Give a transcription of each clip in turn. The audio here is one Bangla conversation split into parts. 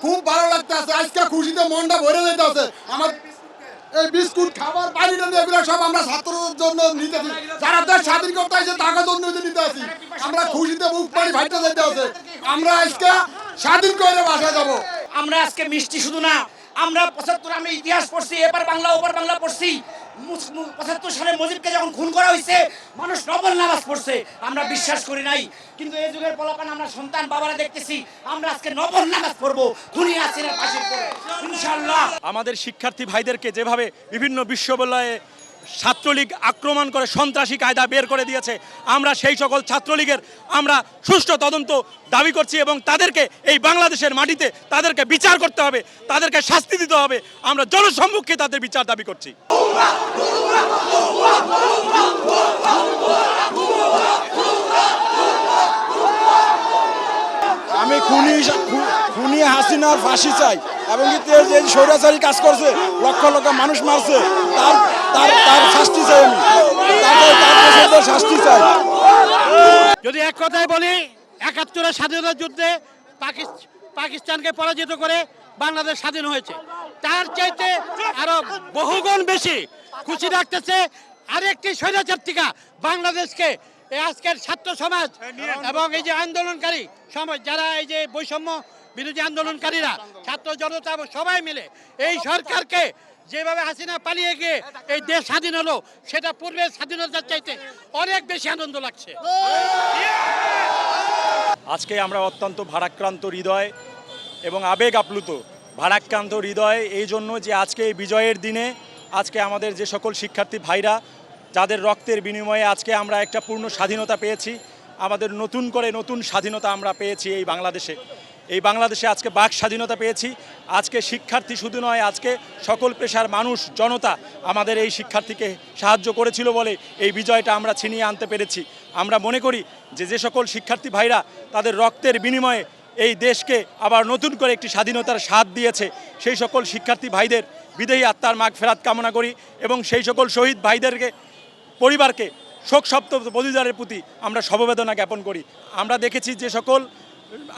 খুব ভালো লাগতেছে, আজকে খুশিতে মনটা ভরে যেতেছে। আমার এই বিস্কুট খাবার পানিটা এগুলো সব আমরা ছাত্রদের জন্য নিতেছি, যারা দেশ স্বাধীন করতে আসছে তাদের জন্য নিতে আসি। আমরা খুশিতে মুখ পানি ভাইতে যেতে আছে। আমরা আজকে স্বাধীন করে বাসায় যাবো। আমরা আজকে মিষ্টি শুধু না, আমরা ৭৫ আমি ইতিহাস পড়ছি, এবার বাংলা ওপার বাংলা পড়ছি। ৭৫ সালে মুজিবকে যখন খুন করা হয়েছে মানুষ নফল নামাজ পড়ছে, আমরা বিশ্বাস করি নাই। কিন্তু এই যুগের পোলাপান আমরা সন্তান বাবারা দেখতেছি, আমরা আজকে নফল নামাজ পড়বো খুনি হাসিনার ফাঁসির পরে ইনশাআল্লাহ। আমাদের শিক্ষার্থী ভাইদেরকে যেভাবে বিভিন্ন বিশ্ববিদ্যালয়ে ছাত্রলীগ আক্রমণ করে সন্ত্রাসী কায়দা বের করে দিয়েছে, আমরা সেই সকল ছাত্রলীগের আমরা সুষ্ঠু তদন্ত দাবি করছি এবং তাদেরকে এই বাংলাদেশের মাটিতে তাদেরকে বিচার করতে হবে, তাদেরকে শাস্তি দিতে হবে। আমরা জনসম্মুখে তাদের বিচার দাবি করছি। আমি খুনি হাসিনার ফাঁসি চাই এবং যে স্বৈরাচারী কাজ করছে, লক্ষ লক্ষ মানুষ মারছে, তার তার তার শাস্তি চাই। আমি তার শাস্তি চাই। যদি এক কথায় বলি, ৭১-এর স্বাধীনতা যুদ্ধে পাকিস্তানকে পরাজিত করে বাংলাদেশ স্বাধীন হয়েছে, তার চাইতে আরো বহুগুণ বেশি খুশি রাখতেছে আরেকটি স্বৈরাচারিকা বাংলাদেশকে। এই আজকের ছাত্র সমাজ এবং এই যে আন্দোলনকারী সমাজ, যারা এই যে বৈষম্য বিরোধী আন্দোলনকারীরা, ছাত্র জনতা সবাই মিলে এই সরকারকে যেভাবে হাসিনা পালিয়ে গিয়ে এই দেশ স্বাধীন হলো, সেটা পূর্বের স্বাধীনতার চাইতে অনেক বেশি আনন্দ লাগছে। আজকে আমরা অত্যন্ত ভারাক্রান্ত হৃদয় এবং আবেগ আপ্লুত। ভারাক্রান্ত হৃদয় এই জন্য যে আজকে এই বিজয়ের দিনে আজকে আমাদের যে সকল শিক্ষার্থী ভাইরা যাদের রক্তের বিনিময়ে আজকে আমরা একটা পূর্ণ স্বাধীনতা পেয়েছি, আমাদের নতুন করে নতুন স্বাধীনতা আমরা পেয়েছি এই বাংলাদেশে আজকে বাক স্বাধীনতা পেয়েছি। আজকে শিক্ষার্থী শুধু নয়, আজকে সকল পেশার মানুষ জনতা আমাদের এই শিক্ষার্থীকে সাহায্য করেছিল বলে এই বিজয়টা আমরা ছিনিয়ে আনতে পেরেছি। আমরা মনে করি যে সকল শিক্ষার্থী ভাইরা তাদের রক্তের বিনিময়ে এই দেশকে আবার নতুন করে একটি স্বাধীনতার স্বাদ দিয়েছে, সেই সকল শিক্ষার্থী ভাইদের বিদেহী আত্মার মাগফিরাত কামনা করি এবং সেই সকল শহীদ ভাইদেরকে পরিবারকে শোকসপ্ত বলিদানের প্রতি আমরা সমবেদনা জ্ঞাপন করি। আমরা দেখেছি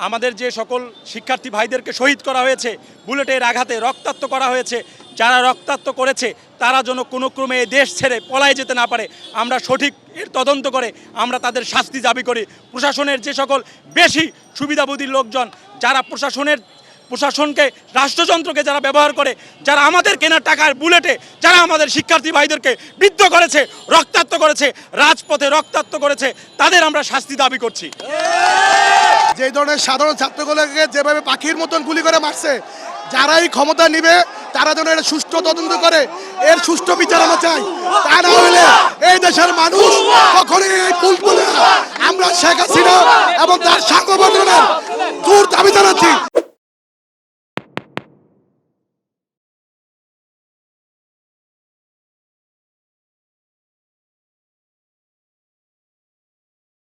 আমাদের যে সকল শিক্ষার্থী ভাইদেরকে শহীদ করা হয়েছে, বুলেটের আঘাতে রক্তাক্ত করা হয়েছে, যারা রক্তাক্ত করেছে তারা যেন কোনো ক্রমে এই দেশ ছেড়ে পলায় যেতে না পারে, আমরা সঠিক এর তদন্ত করে আমরা তাদের শাস্তি দাবি করি। প্রশাসনের যে সকল বেশি সুবিধাভোগী লোকজন, যারা প্রশাসনকে রাষ্ট্রযন্ত্রকে যারা ব্যবহার করে, যারা আমাদের কেনার টাকার বুলেটে যারা আমাদের শিক্ষার্থী ভাইদেরকে বিদ্ধ করেছে, রক্তাক্ত করেছে, রাজপথে রক্তাক্ত করেছে, তাদের আমরা শাস্তি দাবি করছি। যে ধরনের সাধারণ ছাত্রগুলোকে যেভাবে পাখির মতন গুলি করে মারছে, যারাই ক্ষমতা নিবে তারা যেন এটা সুষ্ঠু তদন্ত করে, এর সুষ্ঠু বিচার আমরা চাই। তা না হলে এই দেশের মানুষ কখনই এই ফুল তুলে আমরা শেখ হাসিনা এবং তার সাংগঠনের দূর দাবি জানাচ্ছি।